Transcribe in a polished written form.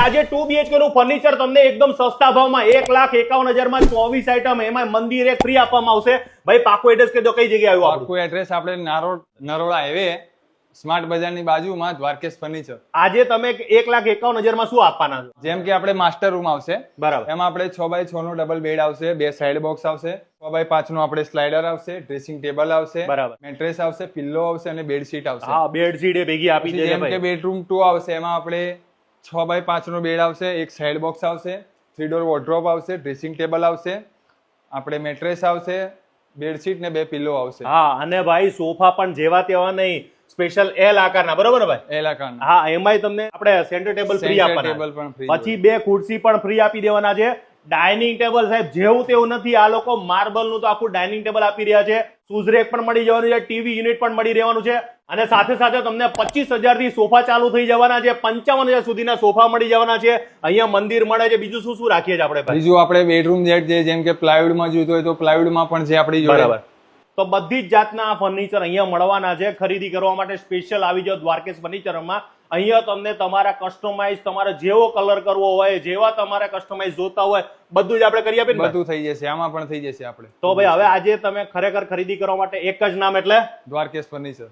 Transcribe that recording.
આજે 2 BHK નું furniture તમને એકદમ સસ્તા ભાવમાં 1,51,000 માં 24 આઈટમ, એમાં મંદિર એક ફ્રી આપવામાં આવશે. ભાઈ પાકું એડ્રેસ કહી દો, કઈ જગ્યાએ આવ્યું આપણું? આખું એડ્રેસ આપણે નરોડા હાઈવે સ્માર્ટ બજારની બાજુમાં દ્વારકેશ ફર્નિચર. આજે તમે 1,51,000 માં શું આપવાના છો? જેમ કે આપણે માસ્ટર રૂમ આવશે, બરાબર. એમાં આપણે 6x6 નો ડબલ બેડ આવશે, 2 સાઈડ બોક્સ આવશે, 6x5 નો આપણે સ્લાઇડર આવશે, ડ્રેસિંગ ટેબલ આવશે, બરાબર. મેટ્રેસ આવશે, પિલ્લો આવશે અને બેડશીટ આવશે. હા, બેડશીટ એ ભેગી આપી પછી દેજો જેમ કે ભાઈ. બેડરૂમ 2 આવશે, એમાં આપણે 6x5 નો બેડ આવશે, એક સાઈડ બોક્સ આવશે, 3 ડોર વોર્ડરોબ આવશે, ડ્રેસિંગ ટેબલ આવશે, આપણે મેટ્રેસ આવશે, બેડશીટ ને 2 પિલ્લો આવશે. હા, અને ભાઈ સોફા પણ જેવા તેવા નહીં, સ્પેશિયલ એલ આકારના, બરોબર ને ભાઈ? એ લાકાના. હા, એમાંય તમને આપણે સેન્ટર ટેબલ ફ્રી Center આપવાના table પણ free પછી 2 ખુરશી પણ ફ્રી આપી દેવાના છે. ડાઇનિંગ ટેબલ સાહેબ જેવું તેવું નથી, આ લોકો માર્બલ નું તો આખું ડાઇનિંગ ટેબલ આપી રહ્યા છે. શૂઝ રેક પણ મળી જવાનું છે, ટીવી યુનિટ પણ મળી રહેવાનું છે, અને સાથે સાથે તમને 25,000 થી સોફા ચાલુ થઈ જવાના છે, 55,000 સુધીના સોફા મળી જવાના છે. અહીંયા મંદિર મળે છે. બીજું શું શું રાખીએ છીએ આપણે ભાઈ? બીજું આપણે બેડરૂમ સેટ જે જેમ કે પ્લાયવુડ માં જોઈતું હોય તો પ્લાયવુડ માં પણ છે આપણી જોડે. બરાબર. તો બધી જ જાતના ફર્નિચર અહીંયા મળવાના છે. ખરીદી કરવા માટે સ્પેશિયલ આવી જાઓ દ્વારકેશ ફર્નિચરમાં. અહીંયા તમને તમારા કસ્ટમાઇઝ, તમારે જેવો કલર કરવો હોય, જેવા તમારે કસ્ટમાઇઝ જોતા હોય, બધું જ આપણે કરી આપીએ ને ભાઈ? બધું થઈ જશે, આમાં પણ થઈ જશે આપણે. તો ભાઈ હવે આજે તમે ખરેખર ખરીદી કરવા માટે એક જ નામ એટલે દ્વારકેશ ફર્નિચર.